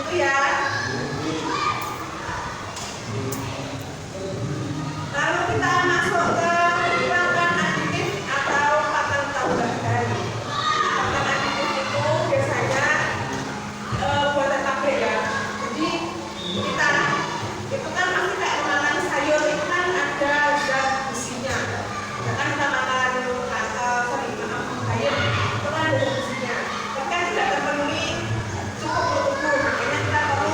Itu ya. Lalu kita masuk ke pakan aditif atau pakan tambahan. Pakan aditif itu biasanya buatan pabrik ya. Jadi kita itu kan pasti kayak makan sayur itu kan ada zat besinya. Ya kan kita makan sayur itu kan ada zat besinya. Tapi kan tidak terpenuhi cukup untuk tubuh, makanya kita perlu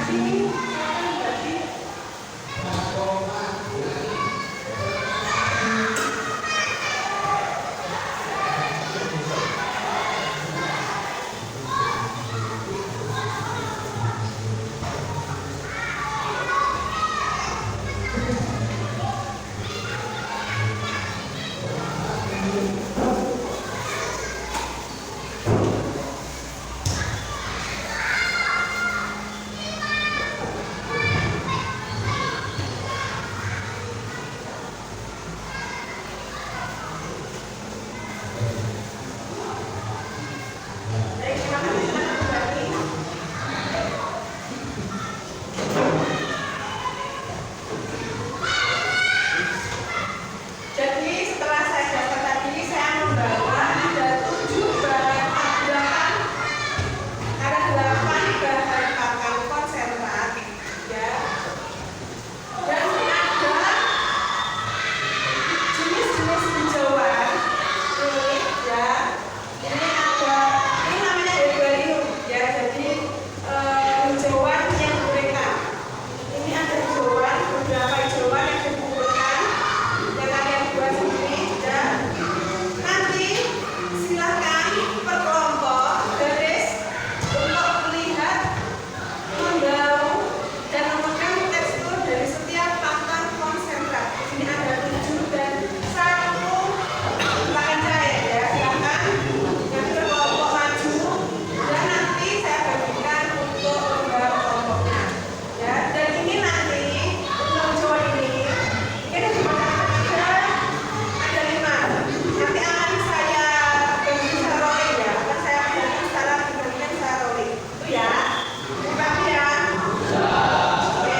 kasih. Silakan berarti. Baik, terima kasih. Silakan berarti. Jadi setelah saya daftar tadi, saya membawa ada 7 bahan pakan, ada 8 bahan pakan konsentrat, ya. Dan ada jenis-jenis hijauan, ini ya. Ini namanya herbarium, ya. Jadi hijauan yang dikumpulkan. Ini ada hijauan, beberapa hijauan yang dikumpulkan. Yang kalian buat sendiri, ya. Nanti silakan per kelompok garis untuk melihat, menggaung dan memegang tekstur dari setiap pakan konsentrat. Di sini ada 7 dan 1 pakan cair, ya. Silakan nanti per kelompok maju dan nanti saya bagikan untuk membawa kelompoknya, ya. Dan ini nanti untuk hijauan ini ada di mana ada 5. Nanti akan saya bagi secara rolling, ya. Akan saya bagi secara dibagikan secara rolling. Itu ya. Dipahami ya? Oke.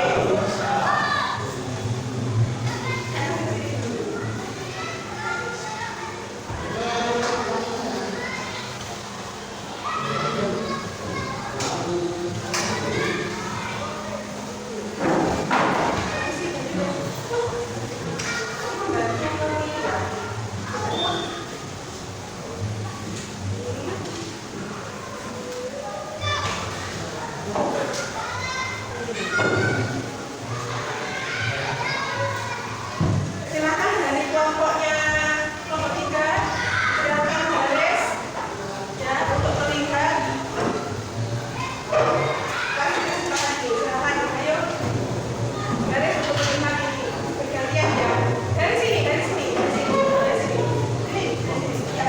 Silakan dari kelompoknya kelompok 3, silakan garis, ya, untuk melihat. Silakan dulu, silakan, ayo garis untuk melihat ini bergantian, ya. Dari sini, dari sini, dari sini, dari sini, ya.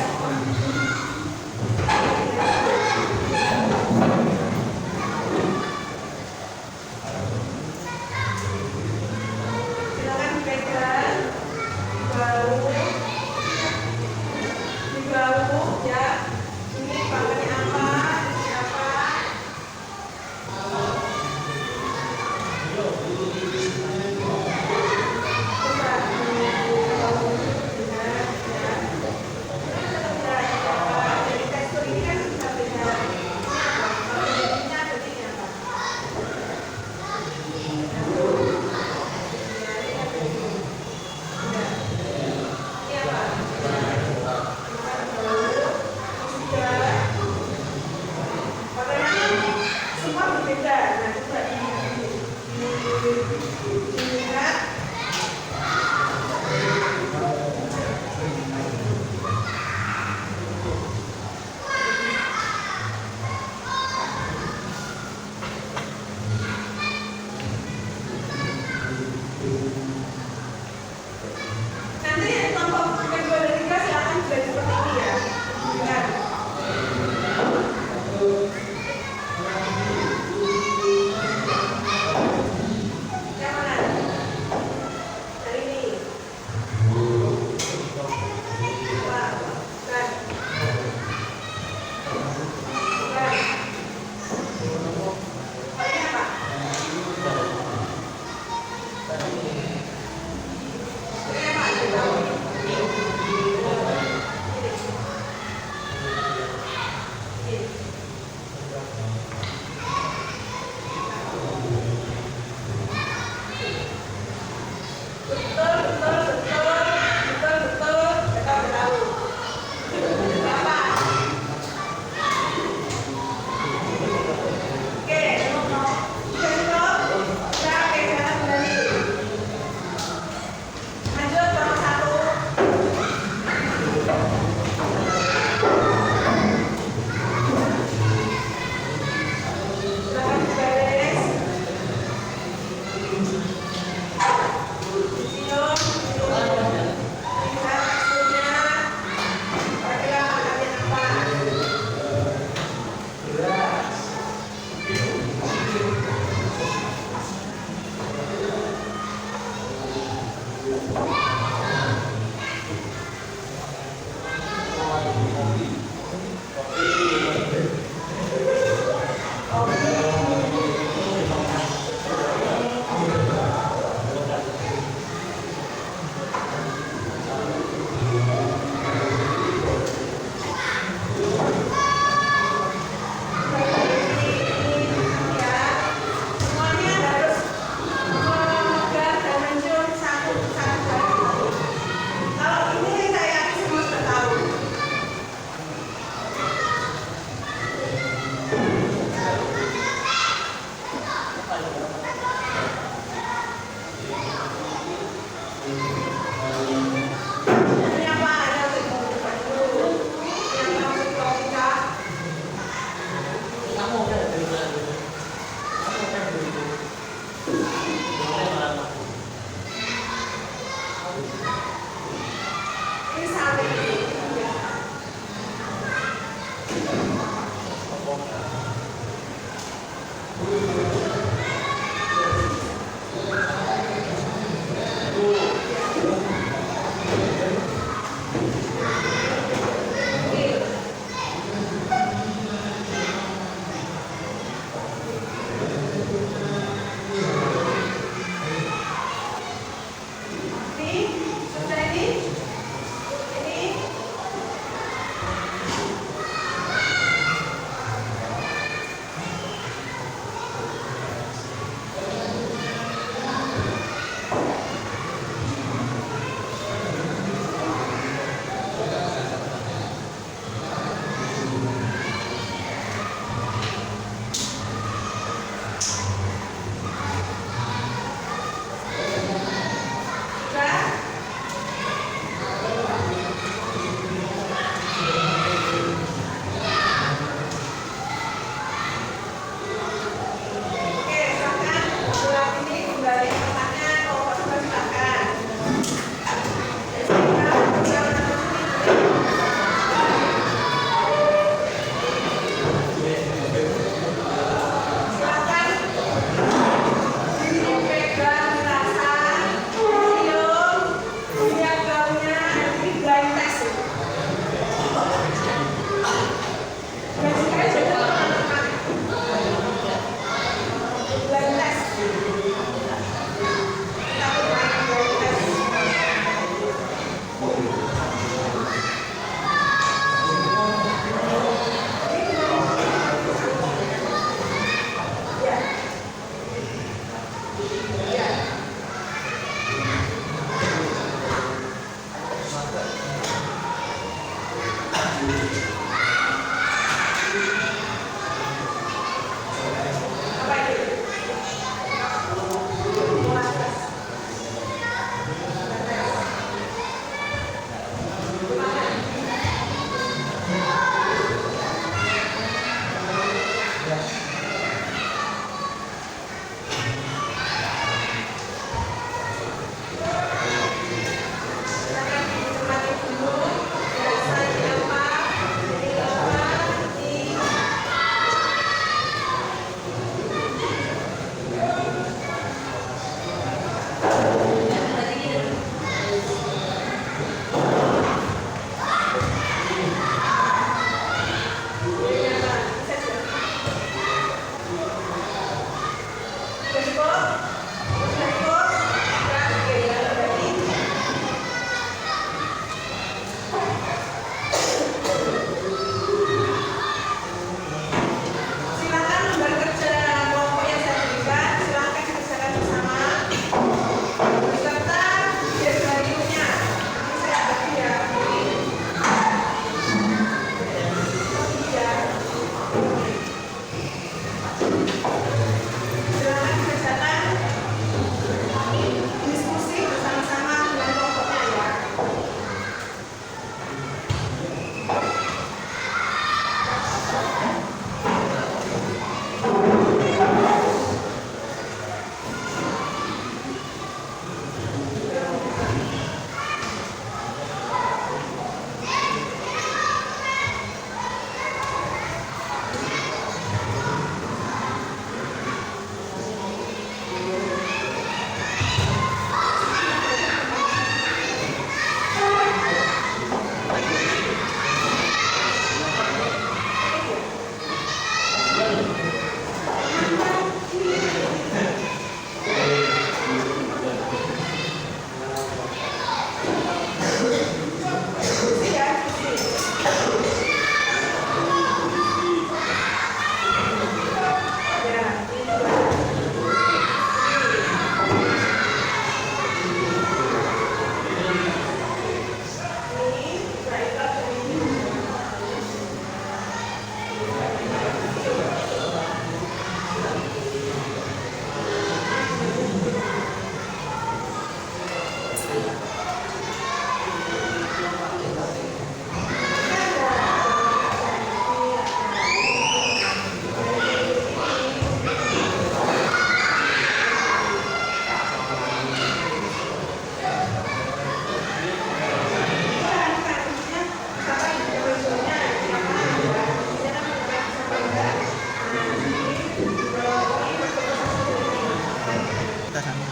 kita sana.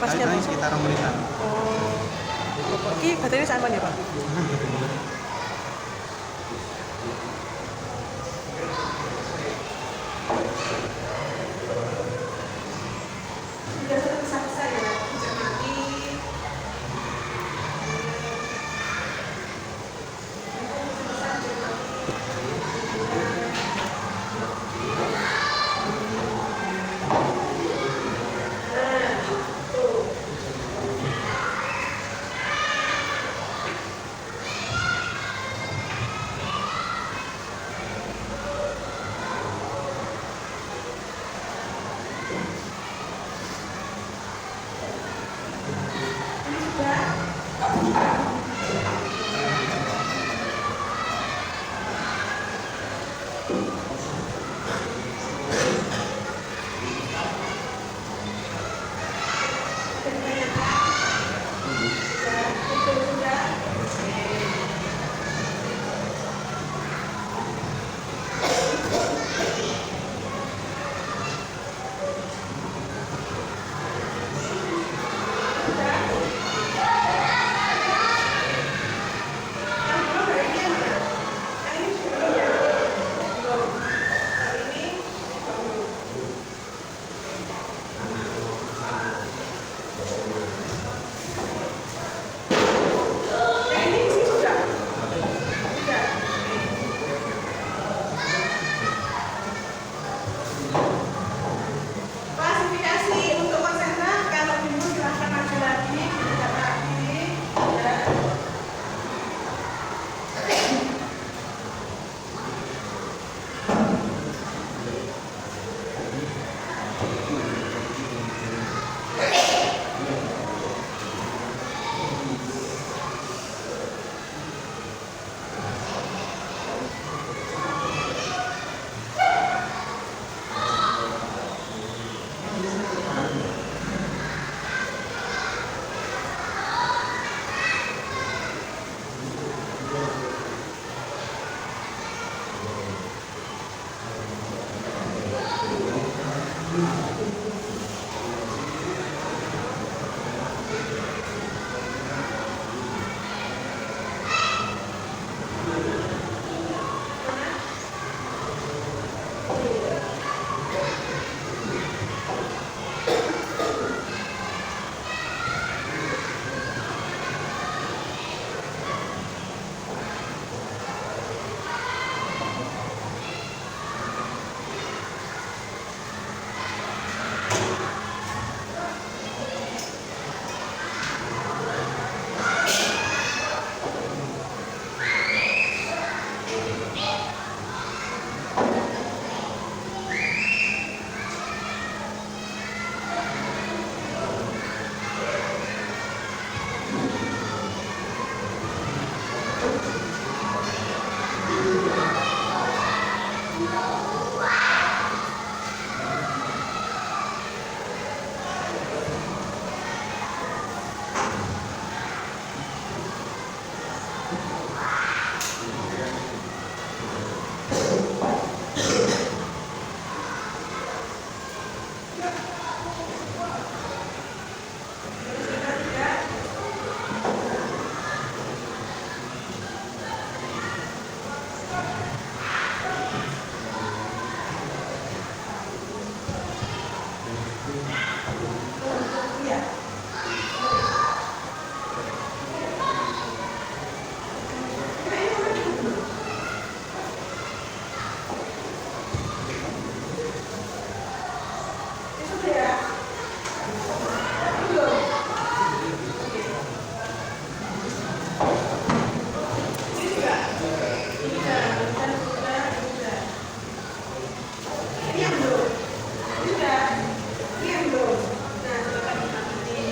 Pas Kali nyampe. sekitar 2 menitan. Oh. Iki baterai sama ya, Pak? Sudah satu bisa ya, bisa mati. Klasifikasi untuk konsentrat, kalau bingung silahkan maju lagi, tidak lagi. Ya. Ini yang belum. Ini yang belum. Nah, coba dimatiin.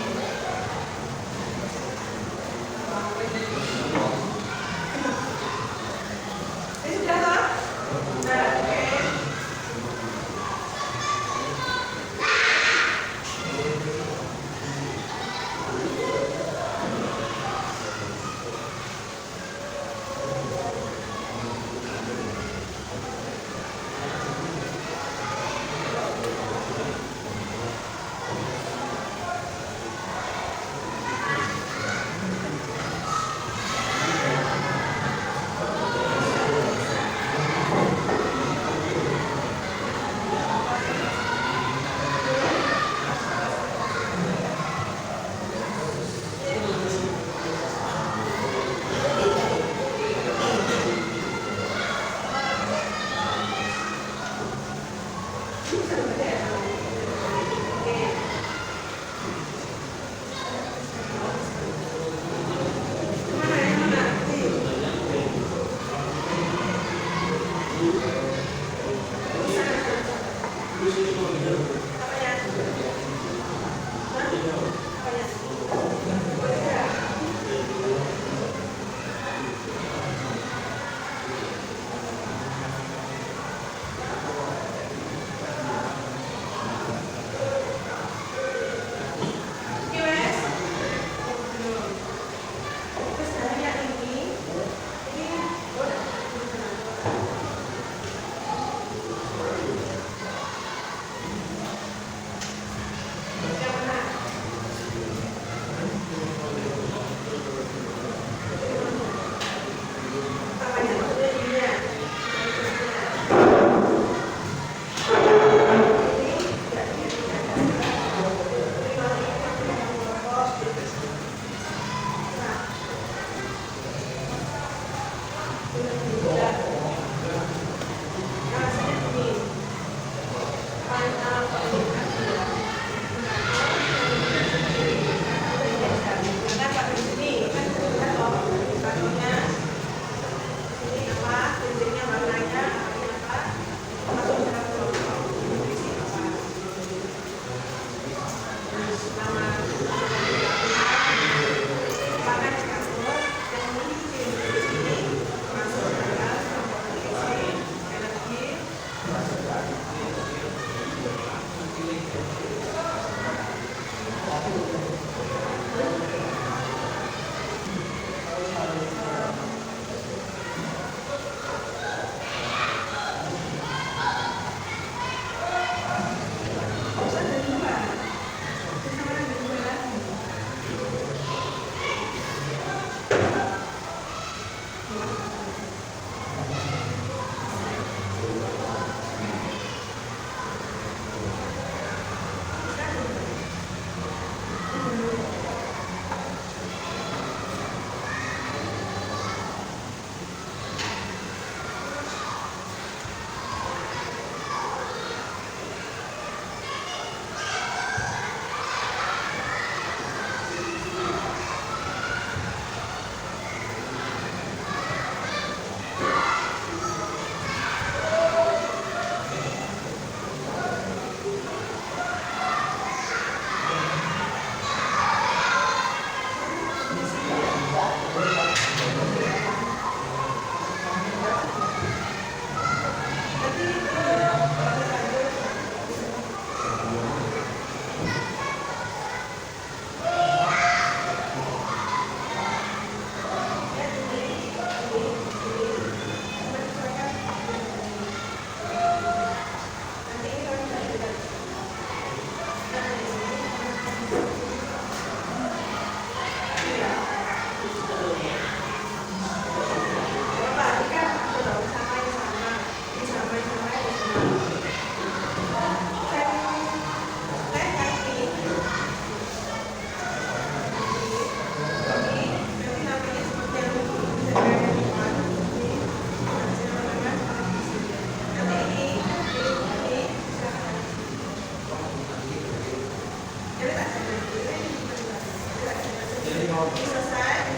Ini selesai.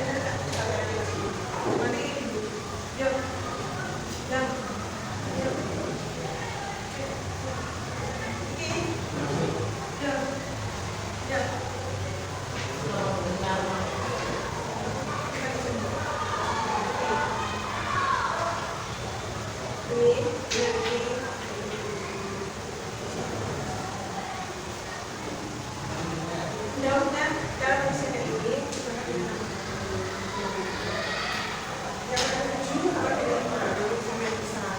Nanti yuk. Yang yuk. Ini yuk. Yuk. Daunnya dalam mesinnya ini yang tujuh pakai lima sampai besar.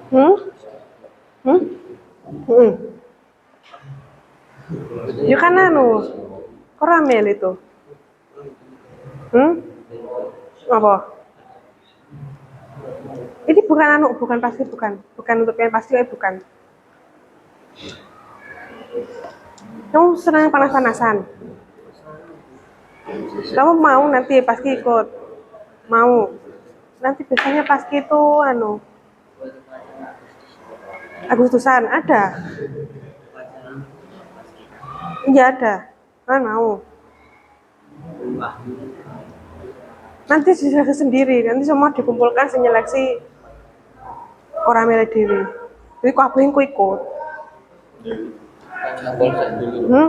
Hmm? Hmm? Hmm. Ya kan anu, koramel itu. Hmm? Apa? Ini bukan anu, bukan pasti bukan. Bukan untuk yang pasti, bukan. Kamu senang panas-panasan? Kamu mau nanti pasti ikut? Mau? Nanti biasanya pasti itu anu, Agustusan ada. Iya ada. Kan mau. Nanti diseleksi sendiri, nanti semua dikumpulkan seleksi orang milih diri. Jadi kabeh ku ikut. Hmm?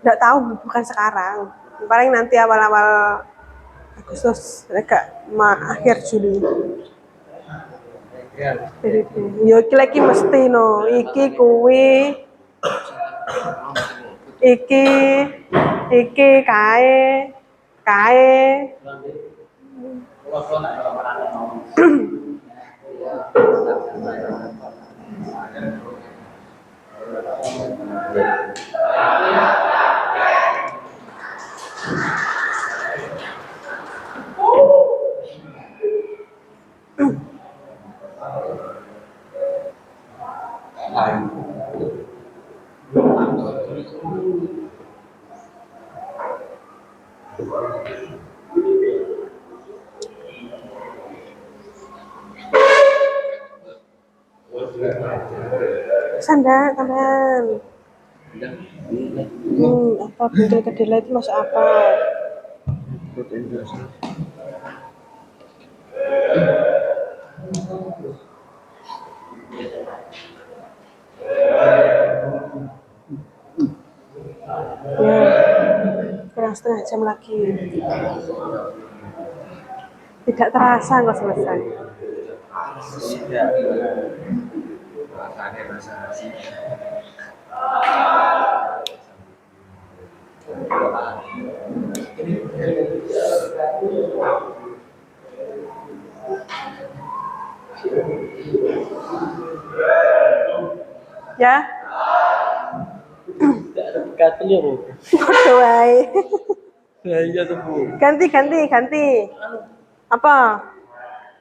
Nggak tahu, bukan sekarang. Paling nanti awal-awal Agustus, agak akhir Juli. Yo iki lagi mesti no, iki kuwi, iki kae, kae. Sanda, tambahan. Apa bungkel kedelai itu masuk apa? Ya, kurang setengah jam lagi. Tidak terasa nggak selesai. Ya? Katel ya, Bu. Podo wae. Ya iya tuh, Bu. Ganti. Apa?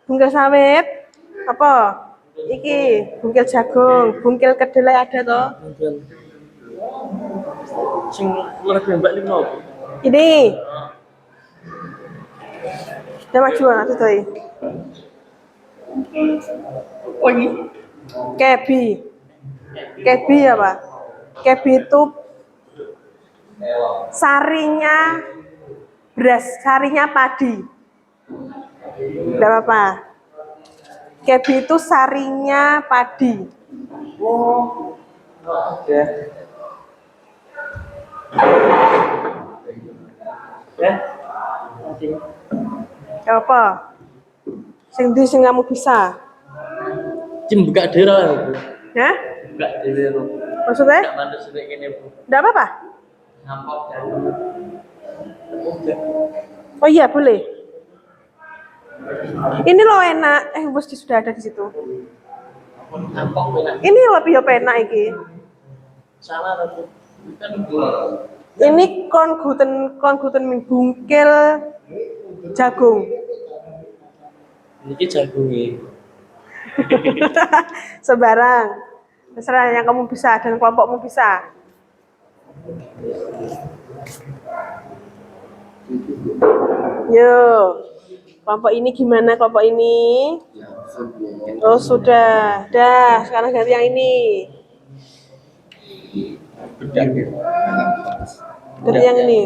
Bungkel sawit? Apa? Iki, bungkel jagung, bungkel kedelai ada toh? Bungkel. Sing merek Mbak Lima, Bu. Ini. Udah majuan atau tuh? Oh ini. Kebi apa? Kebi itu sarinya beras, sarinya padi. Tidak apa-apa. Kebi itu sarinya padi. Oh. Oke. Ya. Nanti. Apa? Sing kamu bisa. Cim buka daerah, Bu. Ya? Buka daerah. Maksudnya? Enggak mandek sedek ini, Bu. Tidak apa-apa. Nampok ya. Oh iya boleh. Ini loh enak. Bos sudah ada di situ. Nampok enak. Ini lebih enak iki. Salah tuh. Kan Ini corn gluten bungkel jagung. ini jagung ya. Sembarang. Terserah yang kamu bisa dan kelompokmu bisa. Yo. Kelompok ini gimana kelompok ini? Oh sudah. Dah, sekarang ganti yang ini. Ganti yang ini.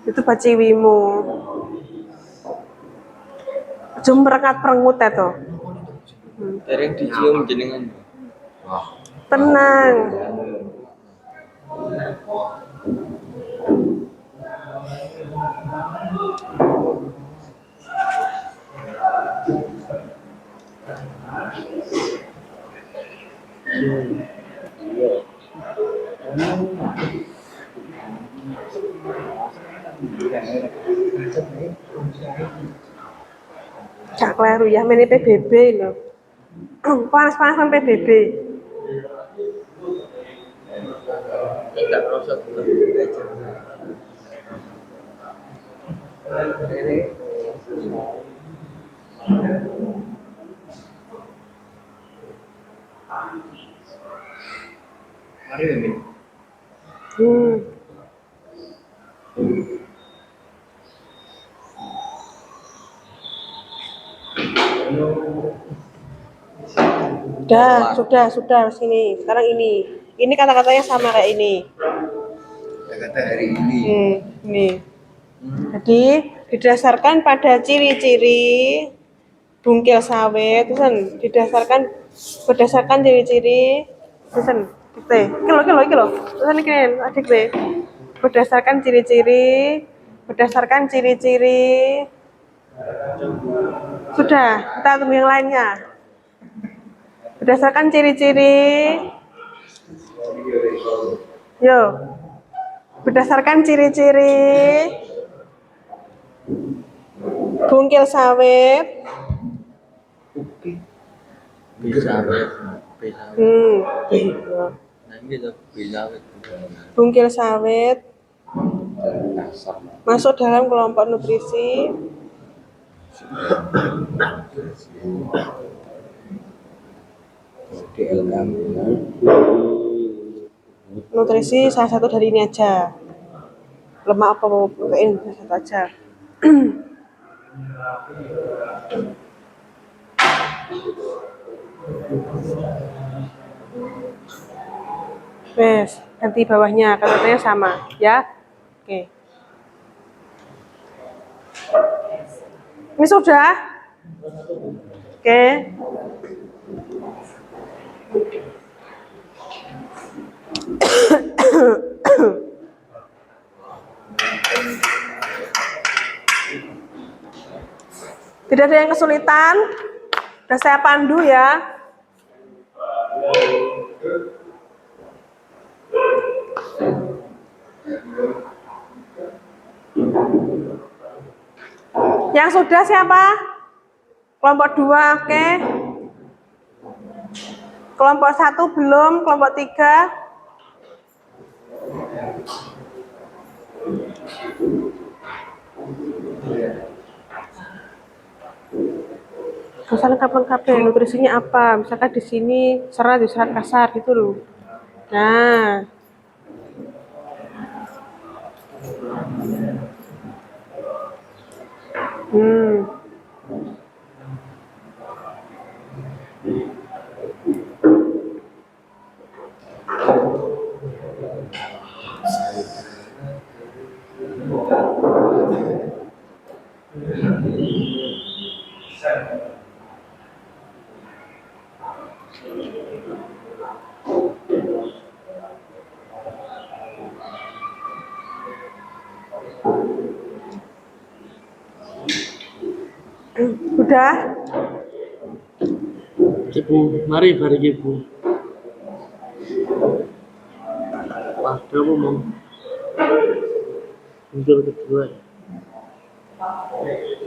Itu baciwimu. Jum merekat perengut itu. Dereng dicium jenengan. Tenang. Gak kleru ya, ini PBB loh. Panas-panasan PBB. Enggak rosot belajar. Mari Min. Sudah sini. Sekarang ini. Ini kata-katanya sama kayak ini. Kata hari ini. Ini. Jadi didasarkan pada ciri-ciri bungkil sawit, berdasarkan ciri-ciri, terusan, kilo, terusan iki adik deh. Berdasarkan ciri-ciri. Sudah, kita tunggu yang lainnya. Berdasarkan ciri-ciri. Yo. Berdasarkan ciri-ciri bungkil sawit. Bisa. Bungkil sawit masuk dalam kelompok nutrisi. Nutrisi salah satu dari ini aja. Lemak apa mau protein salah satu aja. Wes, ganti bawahnya, katanya sama, ya. Oke. Ini sudah? Oke. Tidak ada yang kesulitan. Sudah saya pandu ya. Yang sudah siapa? Kelompok 2, oke. Kelompok 1 belum, kelompok 3. Usah lengkap-lengkap ya, nutrisinya apa? Misalkan di sini serat kasar gitu loh. Nah. Udah? Ibu, mari bareng Ibu. Wah, kamu mau muncul kedua.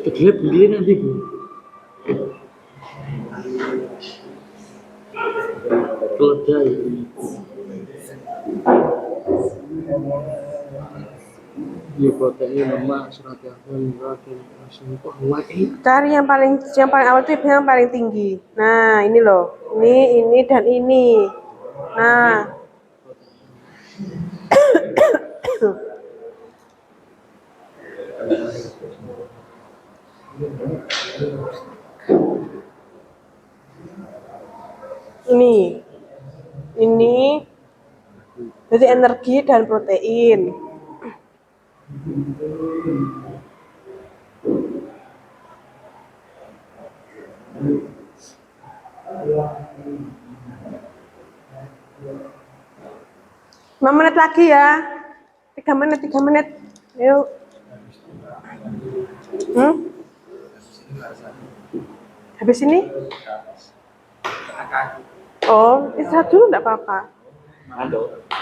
Kedua beli nanti Bu. Keledai. Di protein lemak, serat yang cari yang paling awal itu yang paling tinggi. Nah, ini loh. Ini dan ini. Nah. Ini jadi energi dan protein. Lima menit lagi ya. 3 menit. Yuk. Habis ini? Oh, istirahat dulu enggak apa-apa.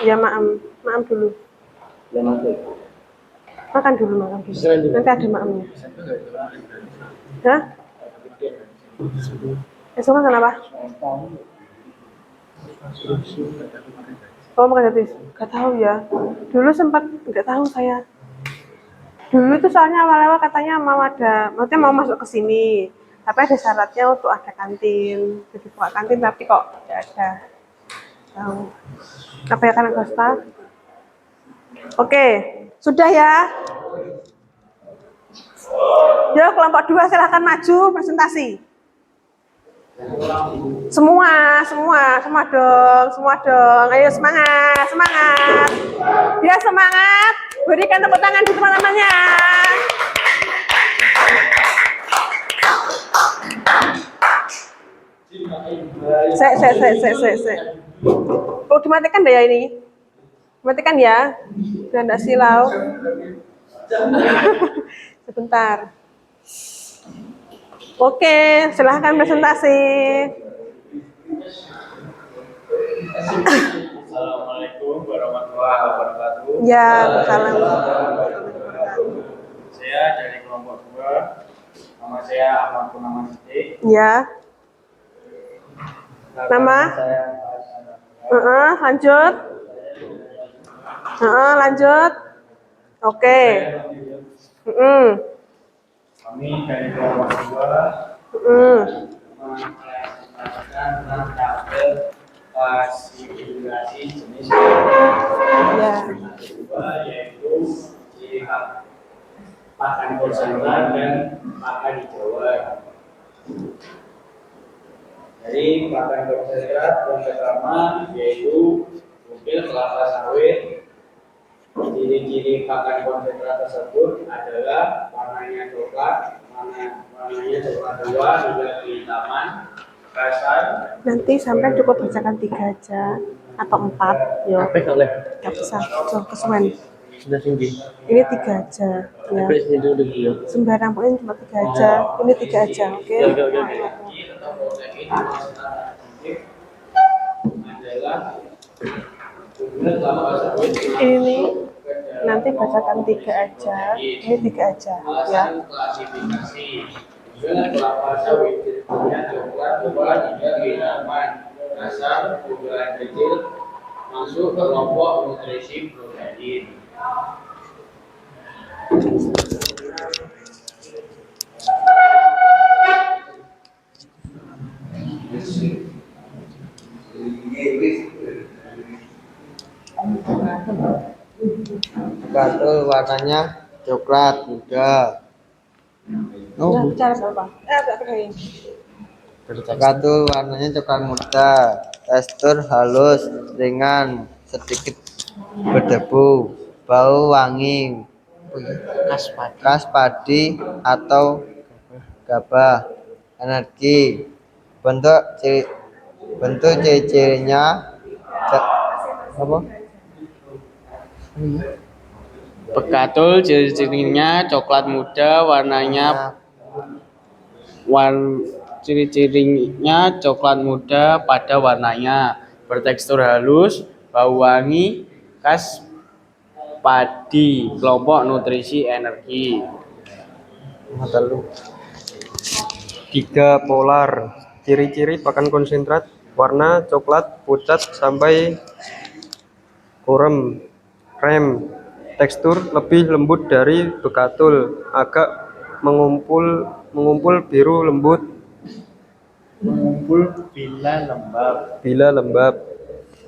Ya, maam dulu. Makan dulu. Nanti ada maamnya. Hah? Esok makan apa? Oh, makan gratis. Gak tahu ya. Dulu sempat nggak tahu saya. Dulu tuh soalnya awal-awal katanya maksudnya mau masuk ke sini. Tapi ada syaratnya untuk ada kantin. Jadi buka kantin tapi kok nggak ada. Tahu. Apa ya karena Costa? Oke, sudah ya. Ya, kelompok 2 silahkan maju presentasi. Semua dong. Ayo semangat, semangat. Ya semangat. Berikan tepuk tangan di teman-temannya. Saya. Perlu dimatikan deh ya ini. Matikan ya. Biar enggak silau. Sebentar. Oke, silahkan presentasi. Assalamualaikum warahmatullahi wabarakatuh. Ya, salam. Saya dari kelompok 2. Nama saya Ahmad Purnama Sidik. Ya. Nama? Saya Lanjut. Lanjut. Oke. kami dari kelompok 2 mengatakan tentang tabel klasifikasi jenis Ya. kedua yaitu ciri khas pakan konsentrat dan pakan hijauan. Dari pakan konsentrat yang pertama yaitu mobil kelapa sawit. Ciri-ciri pakan konsentrat tersebut adalah warnanya coklat, warnanya coklat tua hingga kehitaman, kasar. Nanti sampai cukup bacakan 3 aja atau 4. Yo. Apa kalau Gak bisa. Coba kesuwen. sudah tinggi? Ini 3 aja. Ya. Apa sih itu dulu? Sembarang pokoknya cuma 3 aja. Ini 3 aja, oke? Ciri atau protein adalah mobil kelapa sawit. Ini nanti bacakan 3 aja. Ini 3 aja, ya. Alasan klasifikasi mobil kelapa sawit jenisnya coklat tua hingga kehitaman, kasar, ukuran kecil, masuk ke kelompok nutrisi protein. Gatul warnanya coklat muda. Nah, bicara berapa? Agak kering. Gatul warnanya coklat muda. Tekstur halus, ringan, sedikit berdebu, bau wangi, khas padi atau gabah. Energi. Bentuk ciri-cirinya apa? Begatul ciri-cirinya coklat muda, ciri-cirinya coklat muda pada warnanya, bertekstur halus, bau wangi, khas padi, kelompok nutrisi energi. Tiga polar. Ciri-ciri pakan konsentrat: warna coklat pucat sampai krem, tekstur lebih lembut dari begatul, agak mengumpul biru lembut Mengumpul bila lembab,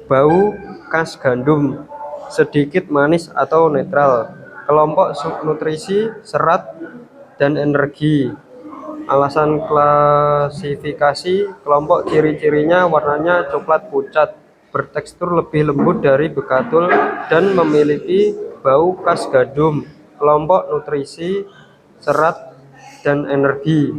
bau khas gandum, sedikit manis atau netral, kelompok subnutrisi serat dan energi. Alasan klasifikasi: kelompok ciri-cirinya warnanya coklat pucat, bertekstur lebih lembut dari begatul dan memiliki bau khas gandum, kelompok nutrisi serat dan energi.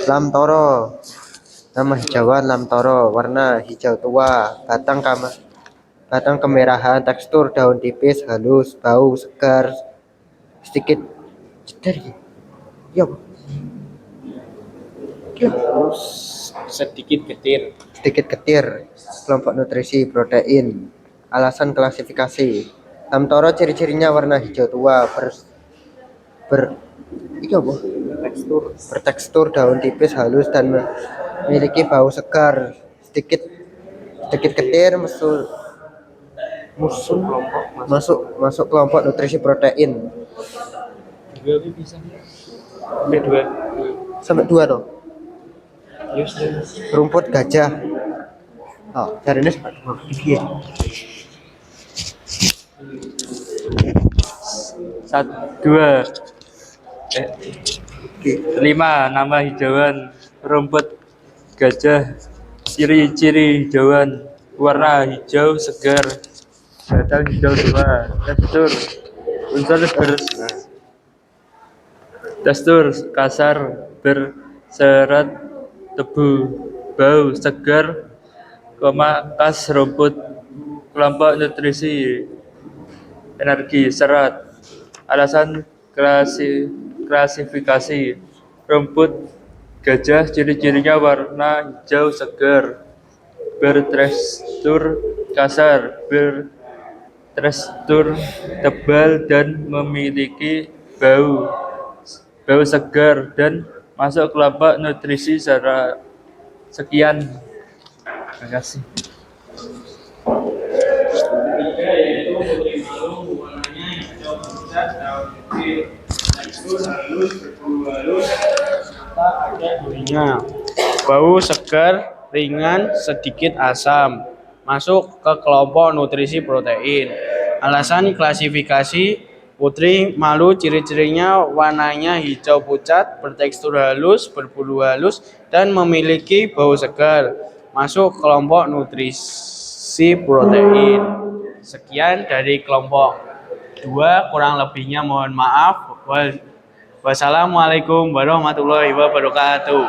Lamtoro. Nama hijauan lamtoro, warna hijau tua, batang kemerahan, tekstur daun tipis, halus, bau segar, sedikit cedar. Ya, sedikit getir. sedikit getir, kelompok nutrisi protein. Alasan klasifikasi. Tamtoro ciri-cirinya warna hijau tua, ber iki apa? Bertekstur daun tipis halus dan memiliki bau segar, sedikit sedikit getir, masuk kelompok nutrisi protein. Sampai dua dong. Rumput gajah. Oh, dari ini sampai dua. Dua. 5. Nama hijauan rumput gajah. Ciri-ciri hijauan warna hijau segar, batang hijau tua, tekstur kasar, berserat, tebu, bau segar, khas rumput, kelompok nutrisi, energi, serat. Alasan klasifikasi rumput gajah ciri-cirinya warna hijau segar, bertekstur kasar, bertekstur tebal dan memiliki bau segar dan masuk kelompok nutrisi serat. Sekian. Terima kasih. Ketiga yaitu putri malu, warnanya hijau pucat, daun kecil, tekstur halus, berbulu halus, serta ada durinya. Bau segar, ringan, sedikit asam. Masuk ke kelompok nutrisi protein. Alasan klasifikasi putri malu ciri-cirinya warnanya hijau pucat, bertekstur halus, berbulu halus, dan memiliki bau segar. Masuk kelompok nutrisi protein. Sekian dari kelompok 2, kurang lebihnya mohon maaf. Wassalamualaikum warahmatullahi wabarakatuh.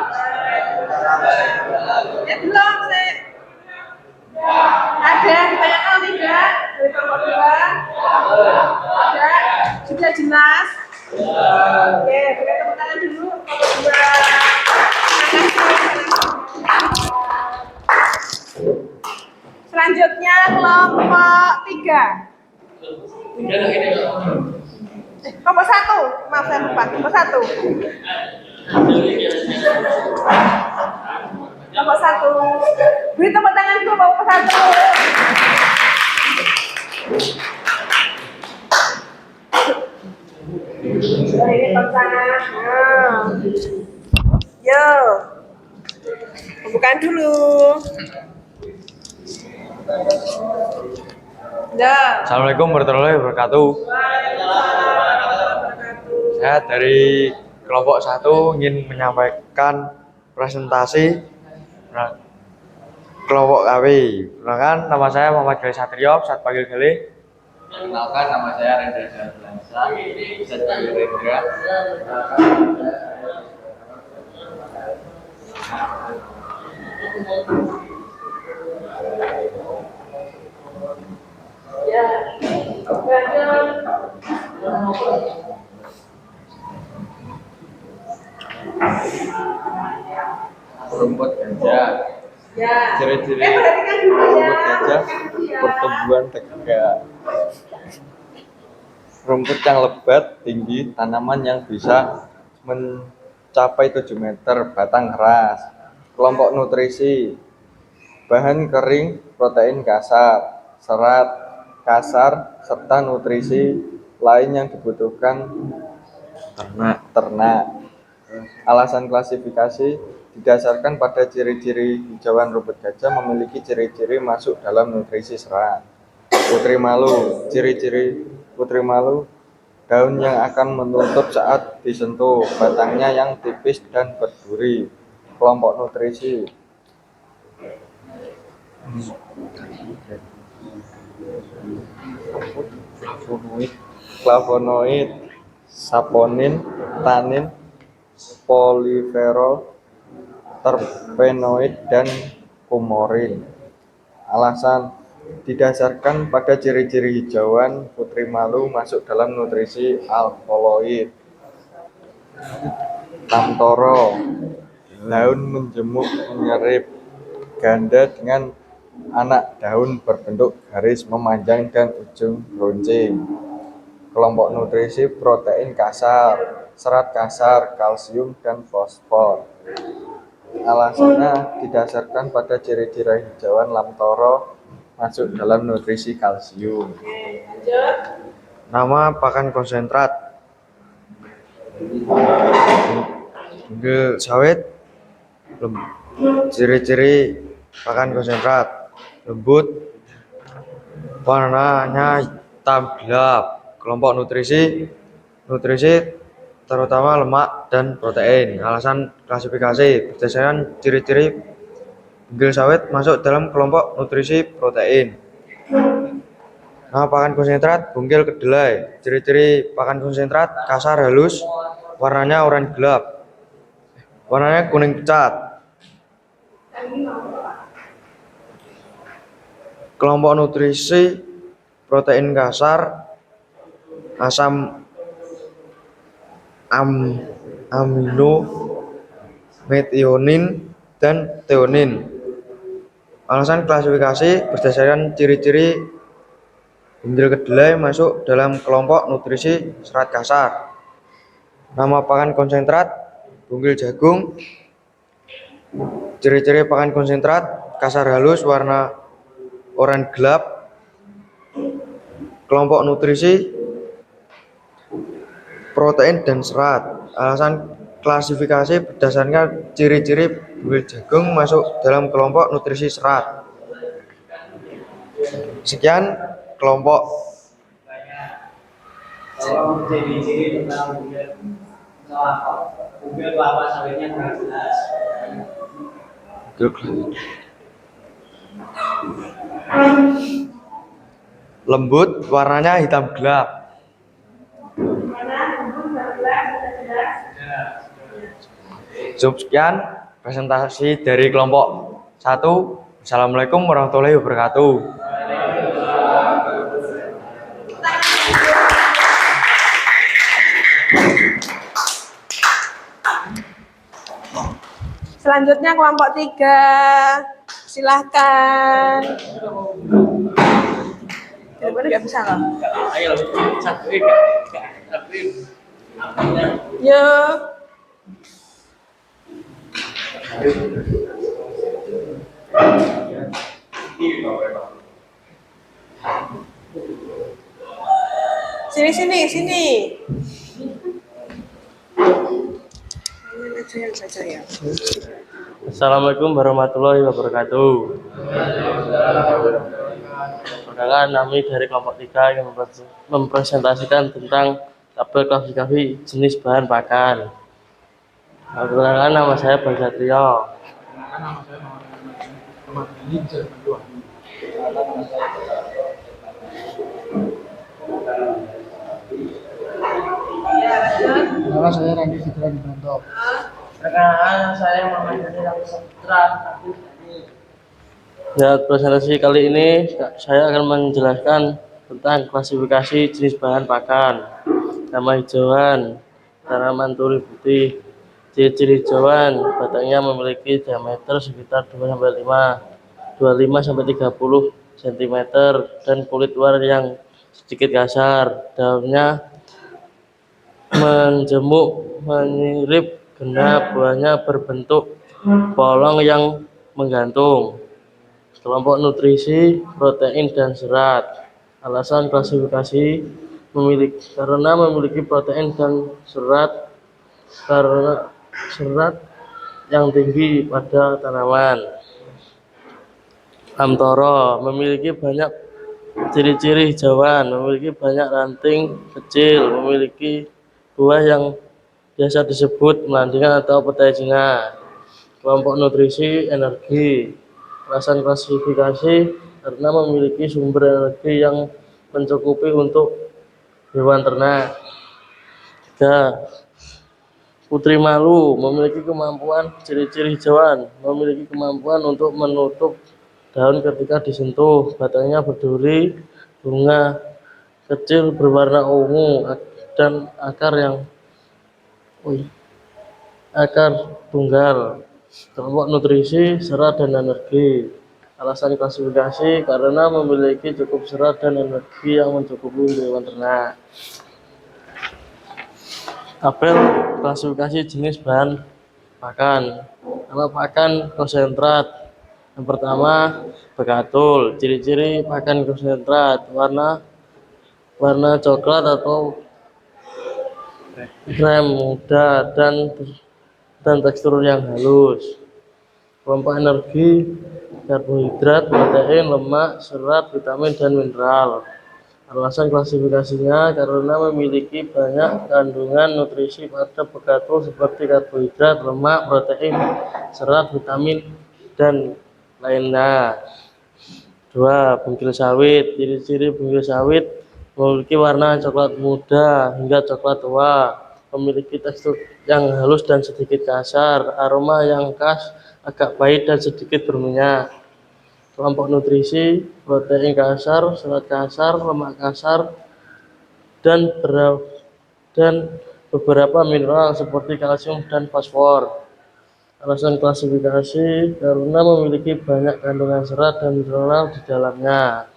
Belum sih. Ada ditanyakan tidak dari kelompok 2? Ada. Sudah jelas? Oke, berikan tepuk tangan dulu kelompok 2. Selanjutnya kelompok 3. Kelompok 1, maaf saya lupa. Kelompok 1. Kelompok 1. Beri tepuk tangan dulu kelompok 1. Ini tepuk tangan. Yo. Bukan dulu. Ya. Assalamualaikum warahmatullahi wabarakatuh. Saya dari kelompok 1 ingin menyampaikan presentasi kelompok KW. Perkenalkan, nama saya Muhammad Gali Satrio, saat panggil Gali. Perkenalkan, nama saya Rendra Jalansa, bisa dipanggil Rendra. Ya. Rumput gajah. Ya. Ciri-ciri Perhatikan dulu ya. rumput gajah, pertumbuhan tegak. Rumput yang lebat, tinggi, tanaman yang bisa mencapai 7 meter, batang keras. Kelompok nutrisi, bahan kering, protein kasar, serat kasar, serta nutrisi lain yang dibutuhkan ternak. Alasan klasifikasi didasarkan pada ciri-ciri hijauan rumput gajah memiliki ciri-ciri masuk dalam nutrisi serat. Putri malu, ciri-ciri putri malu, daun yang akan menutup saat disentuh, batangnya yang tipis dan berduri. Kelompok nutrisi, flavonoid, saponin, tanin, poliferol, terpenoid, dan kumorin. Alasan didasarkan pada ciri-ciri hijauan putri malu masuk dalam nutrisi alkaloid. Tamtoro, daun menjemuk menyerip. Ganda dengan anak daun berbentuk garis memanjang dan ujung runcing. Kelompok nutrisi protein kasar, serat kasar, kalsium, dan fosfor. Alasannya didasarkan pada ciri-ciri hijauan lamtoro masuk dalam nutrisi kalsium. Lanjut. Nama pakan konsentrat. Bunggil sawit. Ciri-ciri pakan konsentrat: lembut, warnanya hitam gelap. Kelompok nutrisi terutama lemak dan protein. Alasan klasifikasi berdasarkan ciri-ciri bunggil sawit masuk dalam kelompok nutrisi protein. Nama pakan konsentrat: bunggil kedelai. Ciri-ciri pakan konsentrat: kasar halus, warnanya oranye gelap, warnanya kuning pucat. Kelompok nutrisi protein kasar: asam amino, metionin, dan theonin. Alasan klasifikasi berdasarkan ciri-ciri bunggil kedelai masuk dalam kelompok nutrisi serat kasar. Nama pakan konsentrat: bunggil jagung. Ciri-ciri pakan konsentrat: kasar halus, warna oranye gelap. Kelompok nutrisi protein dan serat. Alasan klasifikasi berdasarkan ciri-ciri bunggil jagung masuk dalam kelompok nutrisi serat. Sekian kelompok. Kalau ciri-ciri tentang bunggil kelapa sawitnya kurang jelas. Lembut, warnanya hitam gelap. Cukup sekian presentasi dari kelompok 1. Assalamualaikum warahmatullahi wabarakatuh. Selanjutnya kelompok 3. Silahkan. Gimana nggak bisa loh? Ayo satuin. Yuk. Sini. Assalamualaikum warahmatullahi wabarakatuh. Perkenalkan, kami dari kelompok 3 yang mempresentasikan tentang tabel klasifikasi jenis bahan pakan. Perkenalkan, nama saya Bagatrio. Nama saya Randy Fitra Dibanto. Perkenalkan, saya Muhammad Daniel Saputra. Ya, presentasi kali ini saya akan menjelaskan tentang klasifikasi jenis bahan pakan, nama hijauan, tanaman turi putih, ciri-ciri hijauan, batangnya memiliki diameter sekitar 25 sampai 30 cm dan kulit luar yang sedikit kasar, daunnya menjemuk, menyirip, genap, buahnya berbentuk bolong yang menggantung. Kelompok nutrisi, protein, dan serat. Alasan klasifikasi karena memiliki protein dan serat karena serat yang tinggi pada tanaman. Lamtoro memiliki banyak ciri-ciri hijauan, memiliki banyak ranting kecil, memiliki buah yang biasa disebut melandingan atau petai Cina. Kelompok nutrisi, energi. Alasan klasifikasi karena memiliki sumber energi yang mencukupi untuk hewan ternak. 3. Putri malu memiliki kemampuan ciri-ciri hijauan, memiliki kemampuan untuk menutup daun ketika disentuh, batangnya berduri, bunga kecil berwarna ungu dan akar tunggal. Kelompok nutrisi, serat, dan energi. Alasan klasifikasi karena memiliki cukup serat dan energi yang mencukupi untuk hewan ternak. Tabel klasifikasi jenis bahan pakan. Nama pakan konsentrat. Yang pertama, bekatul. Ciri-ciri pakan konsentrat: warna coklat atau krem muda dan tekstur yang halus. Kelompok energi, karbohidrat, protein, lemak, serat, vitamin, dan mineral. Alasan klasifikasinya karena memiliki banyak kandungan nutrisi pada bekatul seperti karbohidrat, lemak, protein, serat, vitamin, dan lainnya. 2. Bungkil sawit. Ciri-ciri bungkil sawit: memiliki warna coklat muda hingga coklat tua, memiliki tekstur yang halus dan sedikit kasar, aroma yang khas, agak pahit dan sedikit berminyak. Kelompok nutrisi, protein kasar, serat kasar, lemak kasar, dan beberapa mineral seperti kalsium dan fosfor. Alasan klasifikasi karena memiliki banyak kandungan serat dan mineral di dalamnya.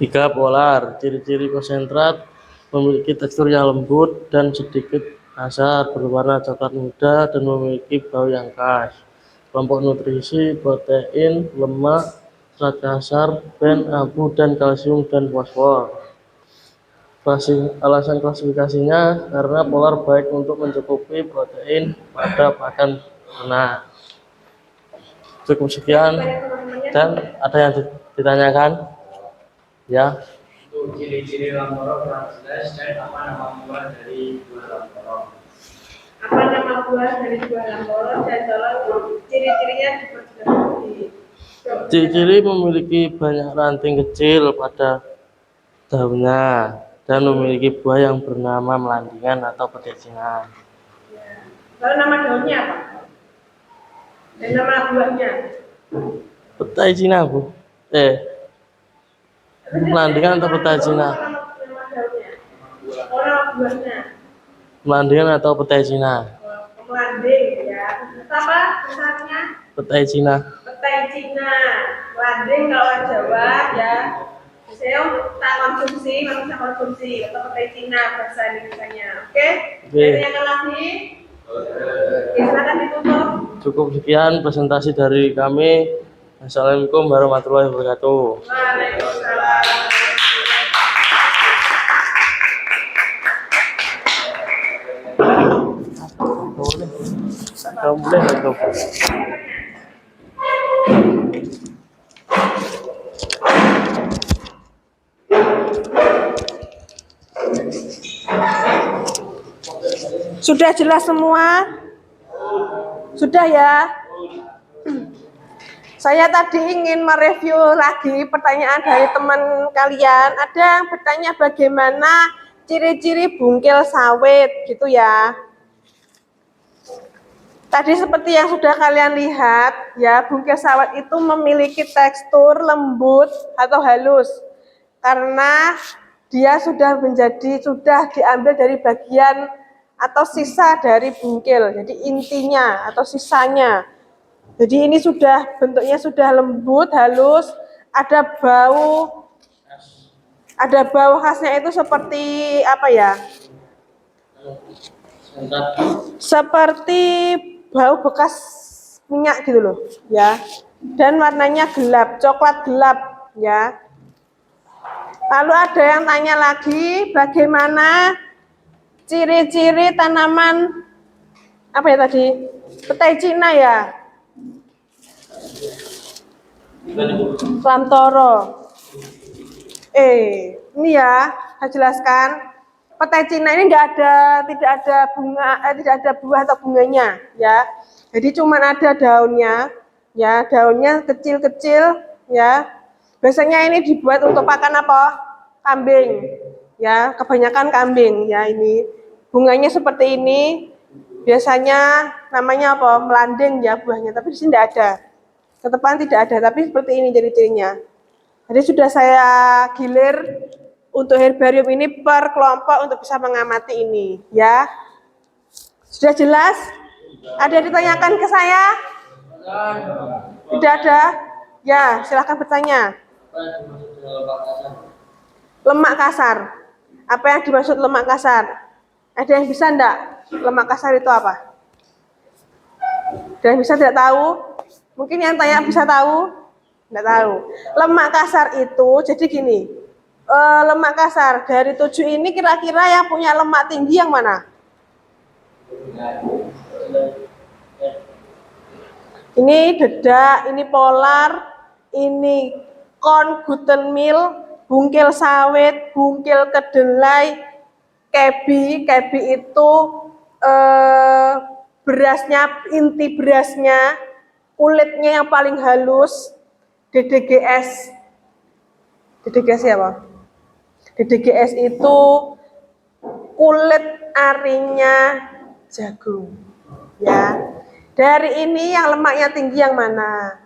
3. Polar. Ciri-ciri konsentrat: memiliki tekstur yang lembut dan sedikit kasar, berwarna coklat muda, dan memiliki bau yang khas. Kelompok nutrisi, protein, lemak, serat kasar, ben, abu, dan kalsium dan fosfor. Alasan klasifikasinya karena polar baik untuk mencukupi protein pada pakan ternak. Cukup sekian, dan ada yang ditanyakan? Ya. Untuk ciri-ciri lamtoro kurang jelas dan apa nama buah dari buah lamtoro. Apa nama buah dari buah lamtoro dan tolong ciri-cirinya diperjelas lagi. Ciri-ciri memiliki banyak ranting kecil pada daunnya dan memiliki buah yang bernama melandingan atau petecingan. Lalu nama daunnya apa? Dan nama buahnya? Petai Cina, Bu. Melandingan atau petai Cina? Nama daunnya? Oh, nama buahnya? Melandingan atau petai Cina? Melanding ya. Apa misalnya? Petai Cina. Petai Cina. Melanding kalau Jawa ya. Saya tak konsumsi, manusia konsumsi atau petai Cina bahasa Indonesianya. Oke? Yang lagi? Silakan ditutup. Cukup sekian presentasi dari kami. Assalamualaikum warahmatullahi wabarakatuh. Waalaikumsalam. Boleh. Sudah jelas semua? Sudah ya? Saya tadi ingin mereview lagi pertanyaan dari teman kalian. Ada yang bertanya bagaimana ciri-ciri bungkil sawit gitu ya. Tadi seperti yang sudah kalian lihat ya, bungkil sawit itu memiliki tekstur lembut atau halus karena dia sudah diambil dari bagian atau sisa dari bungkil. Jadi intinya atau sisanya. Jadi ini bentuknya sudah lembut, halus, ada bau khasnya itu seperti apa ya? Seperti bau bekas minyak gitu loh, ya. Dan warnanya gelap, coklat gelap, ya. Lalu ada yang tanya lagi, bagaimana ciri-ciri tanaman apa ya tadi? Petai Cina ya? Lamtoro. Ini ya, saya jelaskan. Petai Cina ini tidak ada buah atau bunganya, ya. Jadi cuma ada daunnya, ya. Daunnya kecil-kecil, ya. Biasanya ini dibuat untuk pakan apa? Kambing, ya. Kebanyakan kambing, ya ini. Bunganya seperti ini. Biasanya namanya apa? Melanding ya buahnya, tapi di sini tidak ada. Ketepan tidak ada, tapi seperti ini ciri-cirinya. Jadi sudah saya gilir untuk herbarium ini per kelompok untuk bisa mengamati ini, ya. Sudah jelas? Ada yang ditanyakan ke saya? Tidak ada? Ya, silahkan bertanya. Lemak kasar. Apa yang dimaksud lemak kasar? Ada yang bisa enggak? Lemak kasar itu apa? Ada yang bisa tidak tahu? Mungkin yang tanya bisa tahu? Enggak tahu. Lemak kasar itu, jadi gini. Lemak kasar, dari 7 ini kira-kira yang punya lemak tinggi yang mana? Ini dedak, ini polar, ini corn gluten meal, bungkil sawit, bungkil kedelai, kebi. Kebi itu berasnya, inti berasnya, kulitnya yang paling halus. DDGS. DDGS apa? DDGS itu kulit arinya jagung. Ya. Dari ini yang lemaknya tinggi yang mana?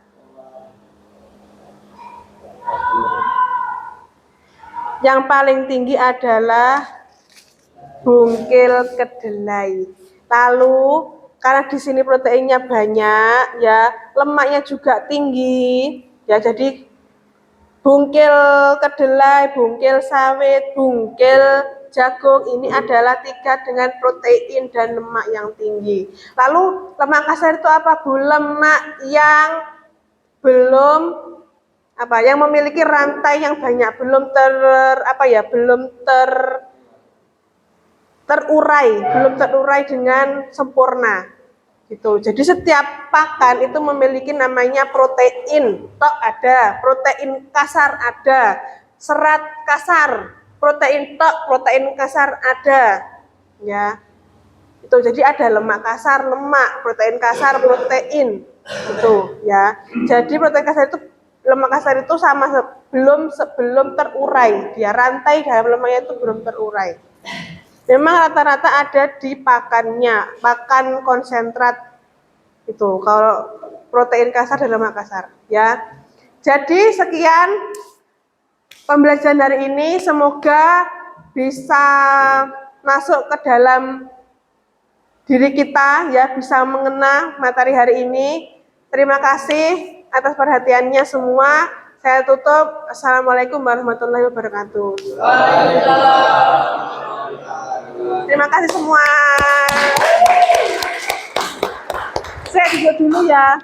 Yang paling tinggi adalah bungkil kedelai. Lalu karena di sini proteinnya banyak, ya, lemaknya juga tinggi, ya, jadi bungkil kedelai, bungkil sawit, bungkil jagung ini adalah 3 dengan protein dan lemak yang tinggi. Lalu lemak kasar itu apa? Lemak yang belum yang memiliki rantai yang banyak, belum terurai dengan sempurna. Gitu. Jadi setiap pakan itu memiliki namanya protein, tok ada, protein kasar ada, serat kasar, protein tok, protein kasar ada. Ya. Itu jadi ada lemak kasar, lemak, protein kasar, protein. Itu, ya. Jadi protein kasar itu, lemak kasar itu sama sebelum terurai. Dia rantai dalam lemaknya itu belum terurai. Memang rata-rata ada di pakannya, pakan konsentrat itu. Kalau protein kasar dan lemak kasar, ya. Jadi sekian pembelajaran hari ini, semoga bisa masuk ke dalam diri kita, ya, bisa mengena materi hari ini. Terima kasih atas perhatiannya semua. Saya tutup. Assalamualaikum warahmatullahi wabarakatuh. Terima kasih semua. Saya duduk dulu ya.